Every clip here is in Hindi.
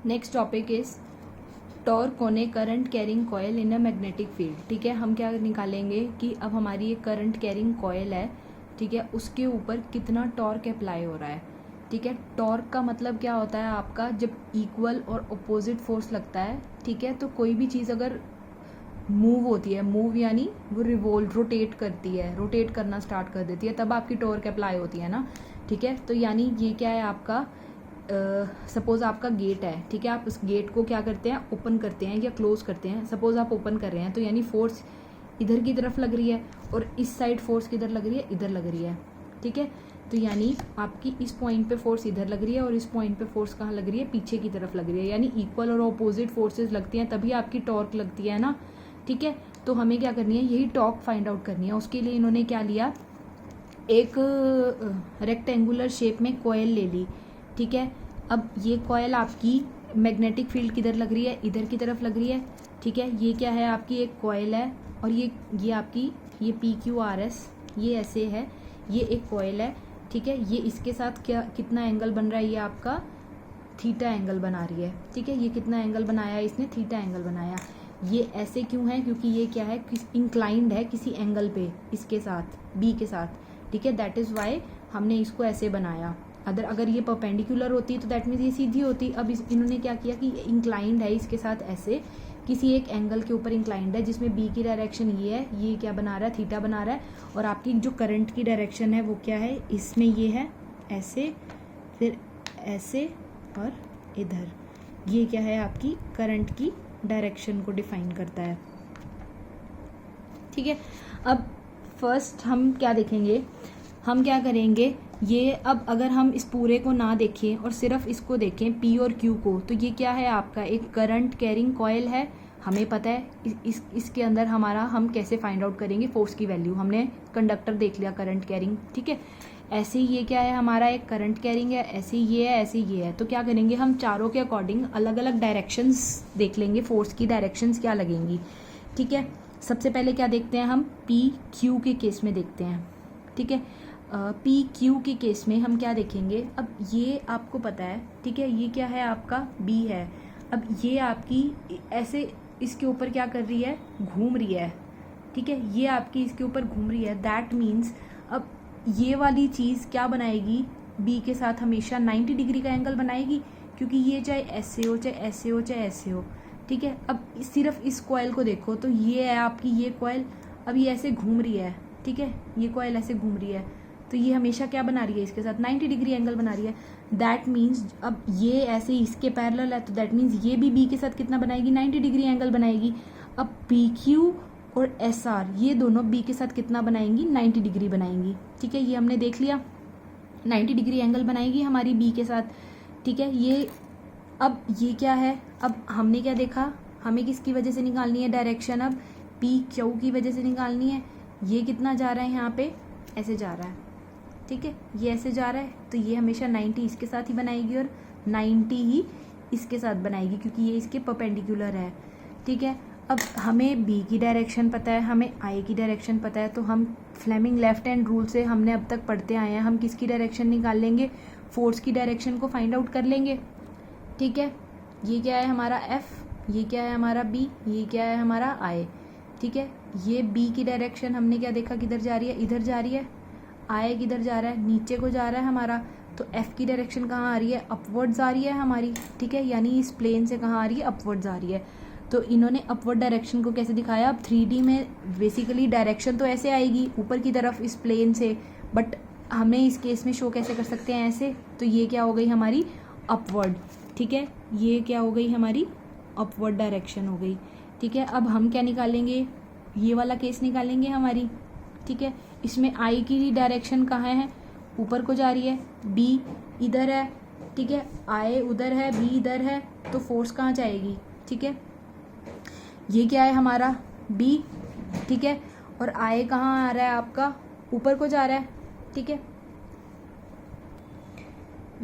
Next topic is torque on A current carrying coil in a magnetic field. ठीक है, हम क्या निकालेंगे कि अब हमारी एक करंट कैरिंग कॉयल है, ठीक है, उसके ऊपर कितना टॉर्क अप्लाई हो रहा है। ठीक है, टॉर्क का मतलब क्या होता है आपका, जब इक्वल और अपोजिट फोर्स लगता है, ठीक है, तो कोई भी चीज़ अगर मूव होती है, मूव यानी वो रिवोल्व रोटेट करती है, रोटेट करना स्टार्ट कर देती है, तब आपकी टॉर्क अप्लाई होती है ना। ठीक है, तो यानी ये क्या है आपका, सपोज आपका गेट है, ठीक है, आप उस गेट को क्या करते हैं, ओपन करते हैं या क्लोज करते हैं। सपोज आप ओपन कर रहे हैं तो यानी फोर्स इधर की तरफ लग रही है और इस साइड फोर्स किधर लग रही है, इधर लग रही है। ठीक है, तो यानी आपकी इस पॉइंट पे फोर्स इधर लग रही है और इस पॉइंट पे फोर्स कहाँ लग रही है, पीछे की तरफ लग रही है। यानी इक्वल और अपोजिट फोर्सेस लगती हैं तभी आपकी टॉर्क लगती है ना। ठीक है, तो हमें क्या करनी है, यही टॉर्क फाइंड आउट करनी है। उसके लिए इन्होंने क्या लिया, एक रेक्टेंगुलर शेप में कॉयल ले ली। ठीक है, अब ये कॉयल आपकी मैग्नेटिक फील्ड किधर लग रही है, इधर की तरफ लग रही है। ठीक है, ये क्या है आपकी एक कॉयल है और ये आपकी ये PQRS ये ऐसे है, ये एक कॉयल है। ठीक है, ये इसके साथ क्या कितना एंगल बन रहा है, ये आपका थीटा एंगल बना रही है। ठीक है, ये कितना एंगल बनाया है इसने, थीटा एंगल बनाया। ये ऐसे क्यों है, क्योंकि ये क्या है, इंक्लाइंड है किसी एंगल पे इसके साथ, B के साथ। ठीक है, दैट इज़ वाई हमने इसको ऐसे बनाया। अगर ये परपेंडिकुलर होती तो दैट मीन्स ये सीधी होती। अब इन्होंने क्या किया कि इंक्लाइंड है इसके साथ ऐसे, किसी एक एंगल के ऊपर इंक्लाइंड है जिसमें B की डायरेक्शन ये है, ये क्या बना रहा है, थीटा बना रहा है। और आपकी जो करंट की डायरेक्शन है वो क्या है, इसमें ये है ऐसे, फिर ऐसे और इधर। ये क्या है आपकी करंट की डायरेक्शन को डिफाइन करता है। ठीक है, अब फर्स्ट हम क्या देखेंगे, हम क्या करेंगे, ये अब अगर हम इस पूरे को ना देखें और सिर्फ इसको देखें P और Q को, तो ये क्या है आपका एक करंट कैरिंग कॉयल है। हमें पता है इसके अंदर हमारा, हम कैसे फाइंड आउट करेंगे फोर्स की वैल्यू, हमने कंडक्टर देख लिया करंट कैरिंग। ठीक है, ऐसे ही ये क्या है हमारा एक करंट कैरिंग है, ऐसे ये है, ऐसे ये है। तो क्या करेंगे हम चारों के अकॉर्डिंग अलग अलग डायरेक्शंस देख लेंगे, फोर्स की डायरेक्शंस क्या लगेंगी। ठीक है, सबसे पहले क्या देखते हैं हम, PQ के केस में देखते हैं। ठीक है, PQ के केस में हम क्या देखेंगे, अब ये आपको पता है, ठीक है, ये क्या है आपका B है। अब ये आपकी ऐसे इसके ऊपर क्या कर रही है, घूम रही है। ठीक है, ये आपकी इसके ऊपर घूम रही है, दैट मीन्स अब ये वाली चीज़ क्या बनाएगी, B के साथ हमेशा 90 डिग्री का एंगल बनाएगी, क्योंकि ये चाहे ऐसे हो, चाहे ऐसे हो, चाहे ऐसे हो। ठीक है, अब सिर्फ इस कॉयल को देखो तो ये है आपकी ये कॉयल, अब ये ऐसे घूम रही है। ठीक है, ये कॉयल ऐसे घूम रही है, तो ये हमेशा क्या बना रही है, इसके साथ 90 डिग्री एंगल बना रही है। दैट मीन्स अब ये ऐसे इसके पैरेलल है, तो दैट मीन्स ये भी B के साथ कितना बनाएगी, 90 डिग्री एंगल बनाएगी। अब PQ और SR ये दोनों B के साथ कितना बनाएंगी, 90 डिग्री बनाएंगी। ठीक है, ये हमने देख लिया, 90 डिग्री एंगल बनाएगी हमारी B के साथ। ठीक है, ये अब ये क्या है, अब हमने क्या देखा, हमें किसकी वजह से निकालनी है डायरेक्शन, अब PQ की वजह से निकालनी है। ये कितना जा रहा है यहाँ पे, ऐसे जा रहा है। ठीक है, ये ऐसे जा रहा है, तो ये हमेशा 90 इसके साथ ही बनाएगी और 90 ही इसके साथ बनाएगी, क्योंकि ये इसके परपेंडिकुलर है। ठीक है, अब हमें B की डायरेक्शन पता है, हमें I की डायरेक्शन पता है, तो हम फ्लेमिंग लेफ्ट हैंड रूल से हमने अब तक पढ़ते आए हैं, हम किसकी डायरेक्शन निकाल लेंगे, फोर्स की डायरेक्शन को फाइंड आउट कर लेंगे। ठीक है, ये क्या है हमारा F, ये क्या है हमारा B, ये क्या है हमारा I। ठीक है, ये B की डायरेक्शन हमने क्या देखा, किधर जा रही है, इधर जा रही है। I किधर जा रहा है, नीचे को जा रहा है हमारा, तो F की डायरेक्शन कहाँ आ रही है, अपवर्ड्स आ रही है हमारी। ठीक है, यानी इस प्लेन से कहाँ आ रही है, अपवर्ड्स आ रही है। तो इन्होंने अपवर्ड डायरेक्शन को कैसे दिखाया, अब 3D में बेसिकली डायरेक्शन तो ऐसे आएगी ऊपर की तरफ इस प्लेन से, बट हमें इस केस में शो कैसे कर सकते हैं, ऐसे। तो ये क्या हो गई हमारी अपवर्ड। ठीक है, ये क्या हो गई हमारी अपवर्ड डायरेक्शन हो गई। ठीक है, अब हम क्या निकालेंगे, ये वाला केस निकालेंगे हमारी। ठीक है, इसमें I की डायरेक्शन कहाँ है, ऊपर को जा रही है, B इधर है। ठीक है, I उधर है, B इधर है, तो फोर्स कहाँ जाएगी। ठीक है, ये क्या है हमारा B। ठीक है, और I कहाँ आ रहा है आपका, ऊपर को जा रहा है। ठीक है,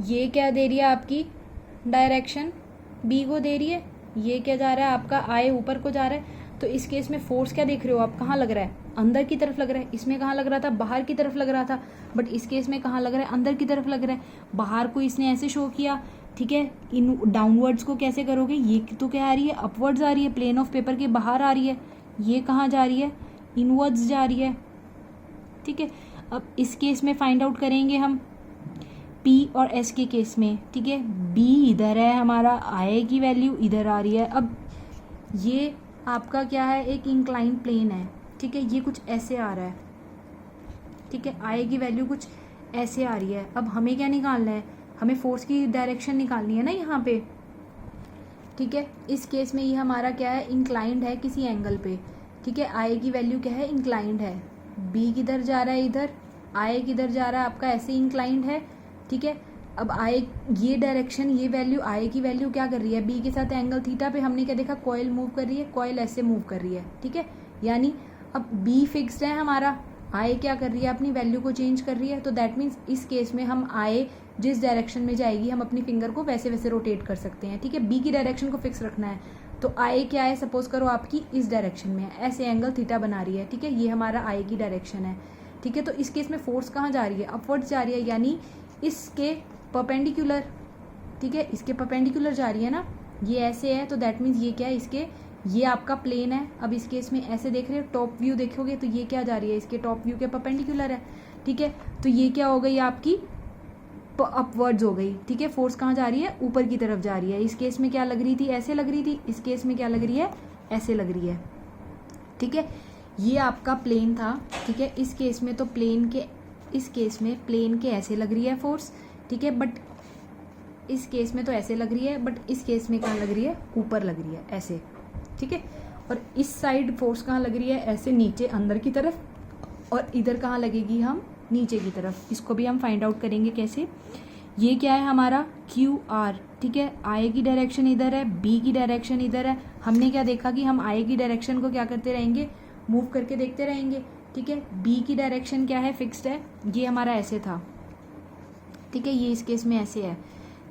ये क्या दे रही है आपकी डायरेक्शन, B को दे रही है। ये क्या जा रहा है आपका, I ऊपर को जा रहा है। तो इस केस में फोर्स क्या देख रहे हो आप, कहाँ लग रहा है, अंदर की तरफ लग रहा है। इसमें कहाँ लग रहा था, बाहर की तरफ लग रहा था, बट इस केस में कहाँ लग रहा है, अंदर की तरफ लग रहा है। बाहर को इसने ऐसे शो किया ठीक है, इन डाउनवर्ड्स को कैसे करोगे, ये तो क्या आ रही है, अपवर्ड्स आ रही है, प्लेन ऑफ पेपर के बाहर आ रही है, ये कहाँ जा रही है, इनवर्ड्स जा रही है। ठीक है, अब इस केस में फाइंड आउट करेंगे हम P और S के केस में। ठीक है, B इधर है हमारा, I की वैल्यू इधर आ रही है। अब ये आपका क्या है, एक इंक्लाइन प्लेन है। ठीक है, ये कुछ ऐसे आ रहा है। ठीक है, I की वैल्यू कुछ ऐसे आ रही है। अब हमें क्या निकालना है, हमें फोर्स की डायरेक्शन निकालनी है ना यहाँ पे। ठीक है, इस केस में ये हमारा क्या है, इंक्लाइंड है किसी एंगल पे। ठीक है, I की वैल्यू क्या है, इंक्लाइंड है। B किधर जा रहा है, इधर। I किधर जा रहा है आपका, ऐसे इंक्लाइंड है। ठीक है, अब I ये डायरेक्शन, ये वैल्यू, I की वैल्यू क्या कर रही है, B के साथ एंगल थीटा पे। हमने क्या देखा, कॉइल मूव कर रही है, कॉइल ऐसे मूव कर रही है। ठीक है, यानी अब B फिक्स्ड है हमारा, I क्या कर रही है, अपनी वैल्यू को चेंज कर रही है। तो दैट मीन्स इस केस में हम I जिस डायरेक्शन में जाएगी, हम अपनी फिंगर को वैसे वैसे रोटेट कर सकते हैं। ठीक है, B की डायरेक्शन को फिक्स रखना है। तो I क्या है, सपोज करो आपकी इस डायरेक्शन में है, ऐसे एंगल थीटा बना रही है। ठीक है, ये हमारा I की डायरेक्शन है। ठीक है, तो इस केस में फोर्स कहाँ जा रही है, अपवर्ड्स जा रही है, यानी इसके परपेंडिकुलर। ठीक है, इसके परपेंडिकुलर जा रही है ना, ये ऐसे है, तो दैट मीन्स ये क्या है, इसके, ये आपका प्लेन है। अब इस केस में ऐसे देख रहे हो, टॉप व्यू देखोगे तो ये क्या जा रही है, इसके टॉप व्यू के परपेंडिकुलर है। ठीक है, तो ये क्या हो गई आपकी, अपवर्ड्स हो गई। ठीक है, फोर्स कहाँ जा रही है, ऊपर की तरफ जा रही है। इस केस में क्या लग रही थी, ऐसे लग रही थी, इस केस में क्या लग रही है, ऐसे लग रही है। ठीक है, ये आपका प्लेन था। ठीक है, इस केस में तो प्लेन के, इस केस में प्लेन के ऐसे लग रही है फोर्स। ठीक है, बट इस केस में तो ऐसे लग रही है, बट इस केस में कहाँ लग रही है, ऊपर लग रही है, ऐसे। ठीक है, और इस साइड फोर्स कहाँ लग रही है, ऐसे नीचे अंदर की तरफ, और इधर कहाँ लगेगी, हम नीचे की तरफ। इसको भी हम फाइंड आउट करेंगे कैसे। ये क्या है हमारा, QR। ठीक है, I की डायरेक्शन इधर है, B की डायरेक्शन इधर है। हमने क्या देखा कि हम I की डायरेक्शन को क्या करते रहेंगे, मूव करके देखते रहेंगे। ठीक है, B की डायरेक्शन क्या है, फिक्स्ड है, ये हमारा ऐसे था। ठीक है, ये इस केस में ऐसे है।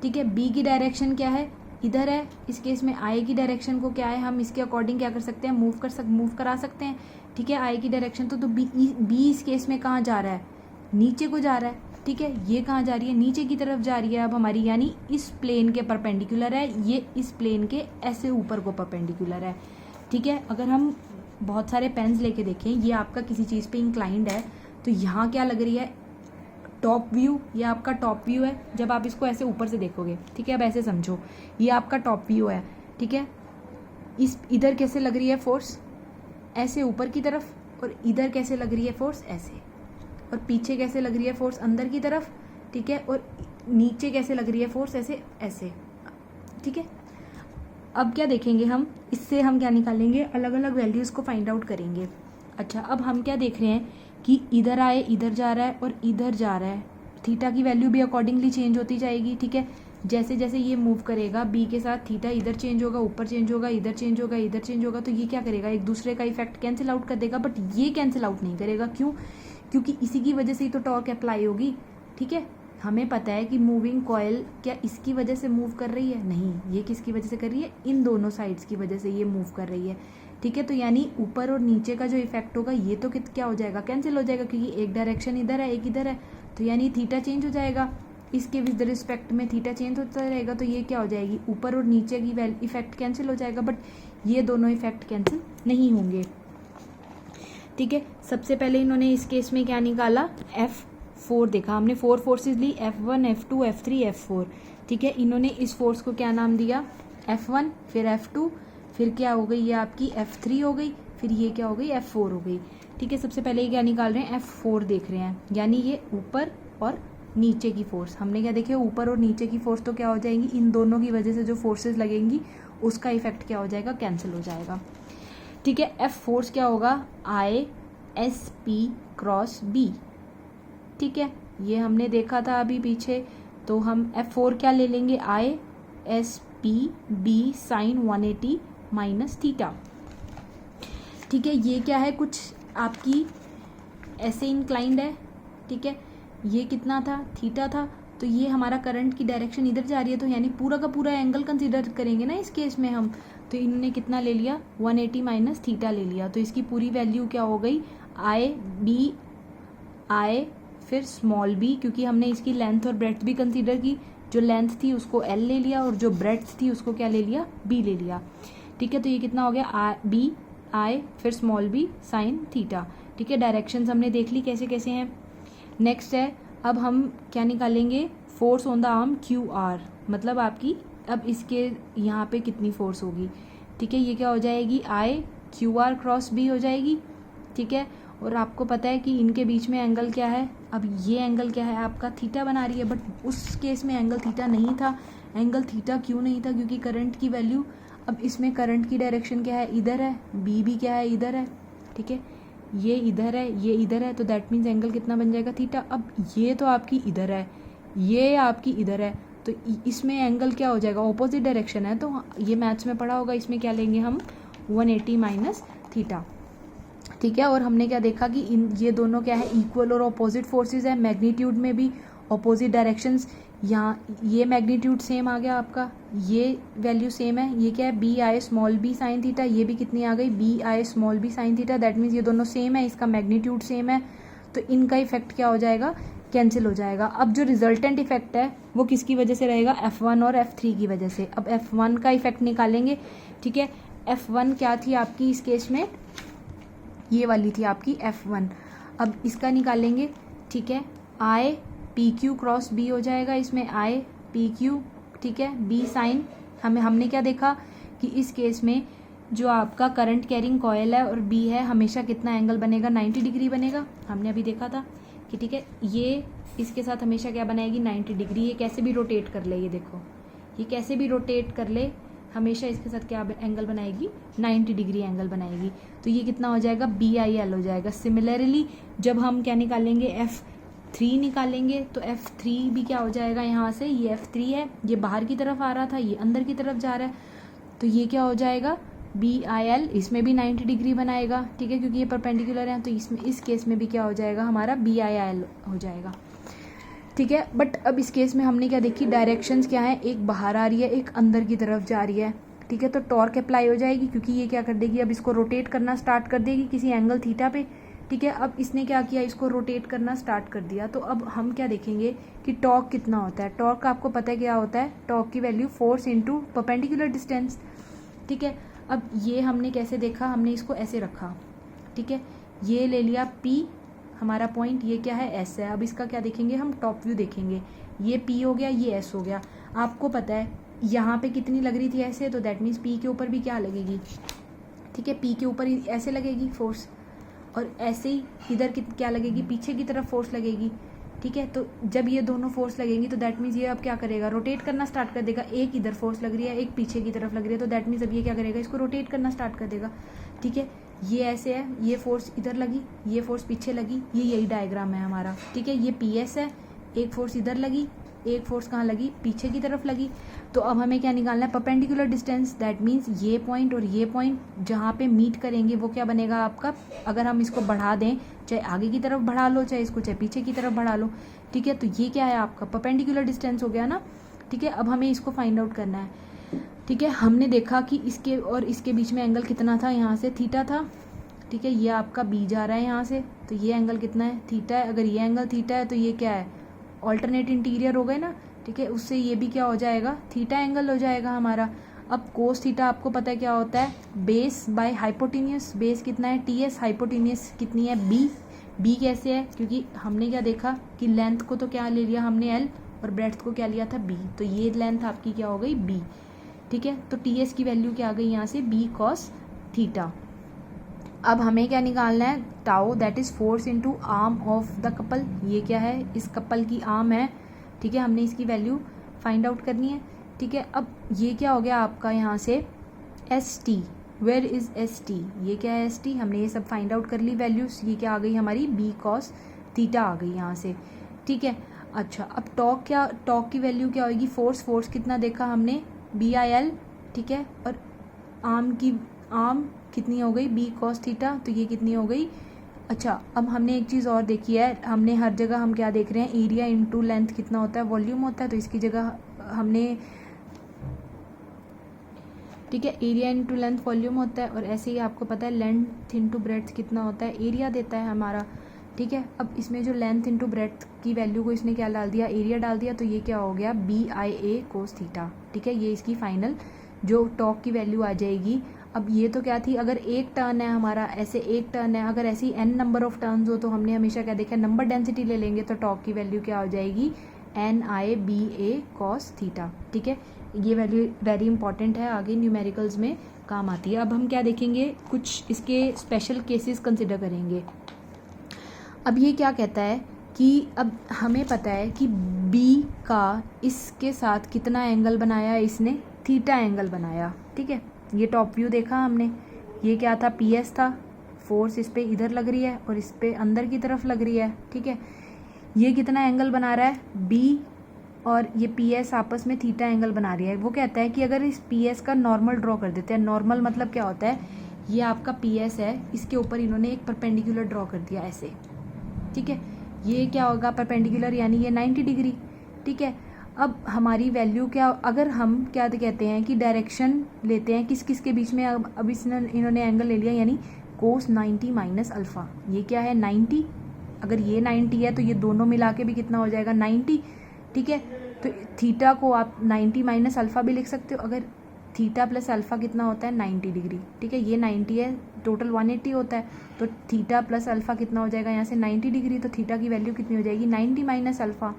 ठीक है, B की डायरेक्शन क्या है, इधर है। इस केस में I की डायरेक्शन को क्या है, हम इसके अकॉर्डिंग क्या कर सकते हैं, मूव करा सकते हैं। ठीक है, I की डायरेक्शन तो B इस केस में कहाँ जा रहा है, नीचे को जा रहा है। ठीक है, ये कहाँ जा रही है, नीचे की तरफ जा रही है अब हमारी, यानी इस प्लेन के परपेंडिकुलर है, ये इस प्लेन के ऐसे ऊपर को परपेंडिकुलर है। ठीक है, अगर हम बहुत सारे पेन्स लेके देखें, ये आपका किसी चीज़ पे इंक्लाइंड है, तो यहाँ क्या लग रही है, टॉप व्यू। ये आपका टॉप व्यू है जब आप इसको ऐसे ऊपर से देखोगे। ठीक है, अब ऐसे समझो, ये आपका टॉप व्यू है। ठीक है, इस इधर कैसे लग रही है फोर्स, ऐसे ऊपर की तरफ, और इधर कैसे लग रही है फोर्स, ऐसे, और पीछे कैसे लग रही है फोर्स, अंदर की तरफ। ठीक है, और नीचे कैसे लग रही है फोर्स, ऐसे ऐसे। ठीक है, अब क्या देखेंगे हम, इससे हम क्या निकालेंगे, अलग अलग वैल्यूज़ को फाइंड आउट करेंगे। अच्छा, अब हम क्या देख रहे हैं कि इधर आए, इधर जा रहा है, और इधर जा रहा है। थीटा की वैल्यू भी अकॉर्डिंगली चेंज होती जाएगी। ठीक है, जैसे जैसे ये मूव करेगा B के साथ, थीटा इधर चेंज होगा, ऊपर चेंज होगा, इधर चेंज होगा, इधर चेंज होगा। तो ये क्या करेगा, एक दूसरे का इफेक्ट कैंसिल आउट कर देगा, बट ये कैंसिल आउट नहीं करेगा। क्यों, क्योंकि इसी की वजह से ही तो टॉर्क अप्लाई होगी। ठीक है, हमें पता है कि मूविंग कॉइल क्या इसकी वजह से मूव कर रही है, नहीं, ये किसकी वजह से कर रही है, इन दोनों साइड्स की वजह से ये मूव कर रही है। ठीक है, तो यानी ऊपर और नीचे का जो इफेक्ट होगा, ये तो क्या हो जाएगा, कैंसिल हो जाएगा, क्योंकि एक डायरेक्शन इधर है, एक इधर है। तो यानी थीटा चेंज हो जाएगा, इसके विद रिस्पेक्ट में थीटा चेंज होता रहेगा। तो ये क्या हो जाएगी, ऊपर और नीचे की इफेक्ट कैंसिल हो जाएगा, बट ये दोनों इफेक्ट कैंसिल नहीं होंगे। ठीक है, सबसे पहले इन्होंने इस केस में क्या निकाला, F4 देखा हमने, 4 फोर्सेस ली, F1 F2 F3 F4। ठीक है, इन्होंने इस फोर्स को क्या नाम दिया, F1, फिर F2, फिर क्या हो गई, ये आपकी F3 हो गई, फिर ये क्या हो गई, F4 हो गई। ठीक है, सबसे पहले ये क्या निकाल रहे हैं, F4 देख रहे हैं, यानी ये ऊपर और नीचे की फोर्स। हमने क्या देखे, ऊपर और नीचे की फोर्स तो क्या हो जाएंगी, इन दोनों की वजह से जो फोर्सेस लगेंगी उसका इफेक्ट क्या हो जाएगा, कैंसिल हो जाएगा। ठीक है, F फोर्स क्या होगा, ISP क्रॉस B। ठीक है, ये हमने देखा था अभी पीछे, तो हम F4 क्या ले लेंगे, ISP B sine 180 minus theta. ठीक है, ये क्या है, कुछ आपकी ऐसे इंक्लाइंड है। ठीक है, ये कितना था, थीटा था, तो ये हमारा करंट की डायरेक्शन इधर जा रही है, तो यानी पूरा का पूरा एंगल कंसीडर करेंगे ना इस केस में हम। तो इन्होंने कितना ले लिया, 180 माइनस थीटा ले लिया, तो इसकी पूरी वैल्यू क्या हो गई, I फिर स्मॉल b, क्योंकि हमने इसकी लेंथ और ब्रेड्थ भी कंसीडर की, जो लेंथ थी उसको एल ले लिया और जो ब्रेड्थ थी उसको क्या ले लिया, बी ले लिया। ठीक है, तो ये कितना हो गया, बी आई फिर स्मॉल बी साइन थीटा। ठीक है, डायरेक्शंस हमने देख ली कैसे कैसे हैं। नेक्स्ट है, अब हम क्या निकालेंगे, force on the arm Q R, मतलब आपकी अब इसके यहाँ पे कितनी फोर्स होगी। ठीक है, ये क्या हो जाएगी, I Q R cross B हो जाएगी। ठीक है, और आपको पता है कि इनके बीच में एंगल क्या है, अब ये एंगल क्या है आपका, थीटा बना रही है, बट उस केस में एंगल थीटा नहीं था। एंगल थीटा क्यों नहीं था, क्योंकि करंट की वैल्यू, अब इसमें करंट की डायरेक्शन क्या है, इधर है, बी भी क्या है, इधर है। ठीक है, ये इधर है, ये इधर है, तो दैट मीन्स एंगल कितना बन जाएगा, थीटा। अब ये तो आपकी इधर है, ये आपकी इधर है, तो इसमें एंगल क्या हो जाएगा, ऑपोजिट डायरेक्शन है, तो ये मैथ्स में पढ़ा होगा, इसमें क्या लेंगे हम, 180 माइनस थीटा। ठीक है, और हमने क्या देखा कि ये दोनों क्या है, इक्वल और ऑपोजिट फोर्सेस है, मैग्नीट्यूड में भी ऑपोजिट डायरेक्शंस। यहाँ ये मैग्नीट्यूड सेम आ गया आपका, ये वैल्यू सेम है, ये क्या है, B I small B sine theta, ये भी कितनी आ गई, B I small B sine theta. That means ये दोनों सेम है, इसका मैग्नीट्यूड सेम है, तो इनका इफेक्ट क्या हो जाएगा, कैंसिल हो जाएगा। अब जो रिजल्टेंट इफेक्ट है वो किसकी वजह से रहेगा, F1 और F3 की वजह से। अब F1 का इफेक्ट निकालेंगे। ठीक है, F1 क्या थी आपकी इस केस में, ये वाली थी आपकी F1। अब इसका निकालेंगे। ठीक है, I P Q cross B हो जाएगा, इसमें आई पी क्यू। ठीक है, बी साइन, हमने क्या देखा कि इस केस में जो आपका करंट कैरिंग कॉयल है और बी है, हमेशा कितना एंगल बनेगा, 90 डिग्री बनेगा। हमने अभी देखा था कि ठीक है, ये इसके साथ हमेशा क्या बनाएगी, 90 डिग्री। ये कैसे भी रोटेट कर ले, ये देखो, ये कैसे भी रोटेट कर ले, हमेशा इसके साथ क्या एंगल बनाएगी, 90 डिग्री एंगल बनाएगी। तो ये कितना हो जाएगा, बी आई एल हो जाएगा। सिमिलरली जब हम क्या निकालेंगे, F3 निकालेंगे, तो F3 भी क्या हो जाएगा, यहाँ से ये F3 है, ये बाहर की तरफ आ रहा था, ये अंदर की तरफ जा रहा है, तो ये क्या हो जाएगा, बी आई एल, इसमें भी 90 डिग्री बनाएगा। ठीक है, क्योंकि ये परपेंडिकुलर है, तो इसमें इस केस में भी क्या हो जाएगा, हमारा बी आई एल हो जाएगा। ठीक है, बट अब इस केस में हमने क्या देखी, डायरेक्शंस क्या है, एक बाहर आ रही है, एक अंदर की तरफ जा रही है। ठीक है, तो टॉर्क अप्लाई हो जाएगी, क्योंकि ये क्या कर देगी, अब इसको रोटेट करना स्टार्ट कर देगी किसी एंगल थीटा पे। ठीक है, अब इसने क्या किया, इसको रोटेट करना स्टार्ट कर दिया, तो अब हम क्या देखेंगे कि टॉर्क कितना होता है। टॉर्क का आपको पता है क्या होता है, टॉर्क की value force into perpendicular distance. ठीक है, अब ये हमने कैसे देखा, हमने इसको ऐसे रखा। ठीक है, ये ले लिया P हमारा पॉइंट, ये क्या है, S है। अब इसका क्या देखेंगे, हम टॉप व्यू देखेंगे, ये P हो गया, ये S हो गया। आपको पता है यहाँ पे कितनी लग रही थी ऐसे, तो दैट मीन्स P के ऊपर भी क्या लगेगी। ठीक है, P के ऊपर ऐसे लगेगी फोर्स, और ऐसे ही इधर क्या लगेगी, पीछे की तरफ फोर्स लगेगी। ठीक है, तो जब ये दोनों फोर्स लगेंगी तो दैट मीन्स ये अब क्या करेगा, रोटेट करना स्टार्ट कर देगा। एक इधर फोर्स लग रही है, एक पीछे की तरफ लग रही है, तो दैट मीन्स अब ये क्या करेगा, इसको रोटेट करना स्टार्ट कर देगा। ठीक है, ये ऐसे है, ये फोर्स इधर लगी, ये फोर्स पीछे लगी, ये यही डायग्राम है हमारा। ठीक है, ये PS है, एक फोर्स इधर लगी, एक फोर्स कहाँ लगी, पीछे की तरफ लगी। तो अब हमें क्या निकालना है, परपेंडिकुलर डिस्टेंस। दैट मीन्स ये पॉइंट और ये पॉइंट जहाँ पे मीट करेंगे वो क्या बनेगा आपका, अगर हम इसको बढ़ा दें, चाहे आगे की तरफ बढ़ा लो, चाहे इसको चाहे पीछे की तरफ बढ़ा लो। ठीक है, तो ये क्या है आपका परपेंडिकुलर डिस्टेंस हो गया ना। ठीक है, अब हमें इसको फाइंड आउट करना है। ठीक है, हमने देखा कि इसके और इसके बीच में एंगल कितना था, यहाँ से थीटा था। ठीक है, ये आपका बी जा रहा है यहाँ से, तो ये एंगल कितना है, थीटा है। अगर ये एंगल थीटा है तो ये क्या है, ऑल्टरनेट इंटीरियर हो गए ना। ठीक है, उससे ये भी क्या हो जाएगा, थीटा एंगल हो जाएगा हमारा। अब कोस थीटा आपको पता है क्या होता है, बेस बाय हाइपोटेन्यूस। बेस कितना है, TS, हाइपोटेन्यूस कितनी है, बी कैसे है, क्योंकि हमने क्या देखा कि लेंथ को तो क्या ले लिया हमने L, और ब्रेड्थ को क्या लिया था B, तो ये लेंथ आपकी क्या हो गई, B। ठीक है, तो TS की वैल्यू क्या आ गई यहाँ से, B cos थीटा। अब हमें क्या निकालना है, tau, that is force into arm of the couple. ये क्या है, इस कपल की आर्म है। ठीक है, हमने इसकी वैल्यू फाइंड आउट करनी है। ठीक है, अब ये क्या हो गया आपका यहाँ से, ST, वेयर इज ST, ये क्या है ST, हमने ये सब फाइंड आउट कर ली वैल्यूज। ये क्या आ गई हमारी, B cos थीटा आ गई यहाँ से। ठीक है, अच्छा, अब टॉर्क की वैल्यू क्या होगी, फोर्स कितना देखा हमने, BIL। ठीक है, और आर्म कितनी हो गई, B cos थीटा, तो ये कितनी हो गई। अच्छा, अब हमने एक चीज़ और देखी है, हमने हर जगह हम क्या देख रहे हैं, एरिया इंटू लेंथ कितना होता है, वॉल्यूम होता है, तो इसकी जगह हमने, ठीक है, एरिया इंटू लेंथ वॉल्यूम होता है, और ऐसे ही आपको पता है लेंथ इंटू ब्रेड्थ कितना होता है, एरिया देता है हमारा। ठीक है। अब इसमें जो लेंथ इंटू ब्रेड्थ की वैल्यू को इसने क्या डाल दिया, एरिया डाल दिया, तो ये क्या हो गया BIA cos थीटा, ठीक है। ये इसकी फाइनल जो टॉर्क की वैल्यू आ जाएगी। अब ये तो क्या थी, अगर एक टर्न है हमारा, ऐसे एक टर्न है, अगर ऐसी n नंबर ऑफ टर्न्स हो तो हमने हमेशा क्या देखा, नंबर डेंसिटी ले लेंगे, तो टॉर्क की वैल्यू क्या हो जाएगी NIBA cos थीटा, ठीक है। ये वैल्यू वेरी इंपॉर्टेंट है, आगे न्यूमेरिकल्स में काम आती है। अब हम क्या देखेंगे, कुछ इसके स्पेशल केसेस कंसिडर करेंगे। अब ये क्या कहता है कि अब हमें पता है कि B का इसके साथ कितना एंगल बनाया, इसने थीटा एंगल बनाया, ठीक है। ये टॉप व्यू देखा हमने, ये क्या था, PS था, फोर्स इस पे इधर लग रही है और इस पे अंदर की तरफ लग रही है, ठीक है। ये कितना एंगल बना रहा है, B और ये PS आपस में थीटा एंगल बना रही है। वो कहता है कि अगर इस PS का नॉर्मल ड्रॉ कर देते हैं, नॉर्मल मतलब क्या होता है, ये आपका PS है, इसके ऊपर इन्होंने एक परपेंडिकुलर ड्रॉ कर दिया ऐसे, ठीक है। ये क्या होगा परपेंडिकुलर, यानी ये 90 डिग्री, ठीक है। अब हमारी वैल्यू क्या, अगर हम क्या कहते हैं कि डायरेक्शन लेते हैं किस किस के बीच में, अब इन्होंने एंगल ले लिया, यानी कोस 90 माइनस अल्फ़ा, ये क्या है 90, अगर ये 90 है तो ये दोनों मिला के भी कितना हो जाएगा 90, ठीक है। तो थीटा को आप 90 माइनस अल्फ़ा भी लिख सकते हो, अगर थीटा प्लस अल्फ़ा कितना होता है 90 डिग्री, ठीक है। ये 90 है, टोटल 180 होता है, तो थीटा प्लस अल्फ़ा कितना हो जाएगा यहाँ से 90 डिग्री, तो थीटा की वैल्यू कितनी हो जाएगी 90 माइनस अल्फ़ा,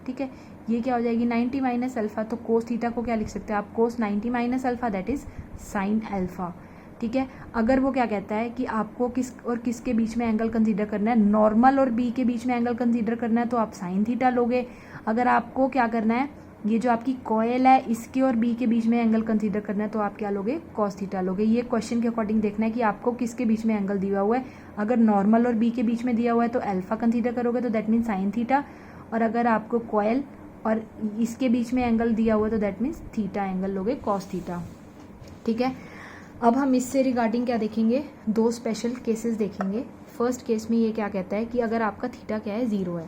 ठीक है। ये क्या हो जाएगी 90 माइनस अल्फ़ा, तो कोस थीटा को क्या लिख सकते हैं आप, कोस 90 minus alpha, that is sine alpha, ठीक है। अगर वो क्या कहता है कि आपको किस और किस के बीच में एंगल कंसीडर करना है, नॉर्मल और B के बीच में एंगल कंसीडर करना है, तो आप साइन थीटा लोगे। अगर आपको क्या करना है, ये जो आपकी कॉयल है इसके और B के बीच में एंगल कंसीडर करना है, तो आप क्या लोगे, कॉस थीटा लोगे। ये क्वेश्चन के अकॉर्डिंग देखना है कि आपको किसके बीच में एंगल दिया हुआ है। अगर नॉर्मल और B के बीच में दिया हुआ है तो अल्फ़ा कंसीडर करोगे, तो दैट मीन्स साइन थीटा, और अगर आपको कॉयल और इसके बीच में एंगल दिया हुआ है तो दैट मीन्स थीटा एंगल लोगे, कॉस थीटा, ठीक है। अब हम इससे रिगार्डिंग क्या देखेंगे, दो स्पेशल केसेस देखेंगे। फर्स्ट केस में ये क्या कहता है कि अगर आपका थीटा क्या है 0 है,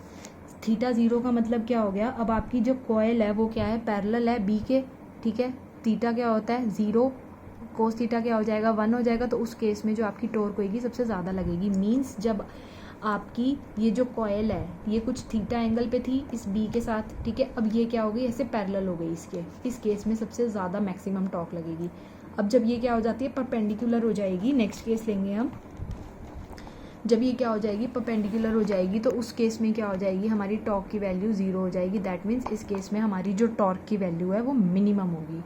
थीटा 0 का मतलब क्या हो गया, अब आपकी जो कॉयल है वो क्या है, पैरेलल है B के, ठीक है। थीटा क्या होता है 0, कोस थीटा क्या हो जाएगा 1 हो जाएगा, तो उस केस में जो आपकी टॉर्क होगी सबसे ज़्यादा लगेगी। मीन्स जब आपकी ये जो कॉयल है ये कुछ थीटा एंगल पे थी इस B के साथ, ठीक है। अब ये क्या हो गई, ऐसे पैरेलल हो गई इसके, इस केस में सबसे ज़्यादा मैक्सिमम टॉर्क लगेगी। अब जब ये क्या हो जाती है, परपेंडिकुलर हो जाएगी, नेक्स्ट केस लेंगे हम, जब ये क्या हो जाएगी परपेंडिकुलर हो जाएगी, तो उस केस में क्या हो जाएगी, हमारी टॉर्क की वैल्यू 0 हो जाएगी। दैट मीन्स इस केस में हमारी जो टॉर्क की वैल्यू है वो मिनिमम होगी।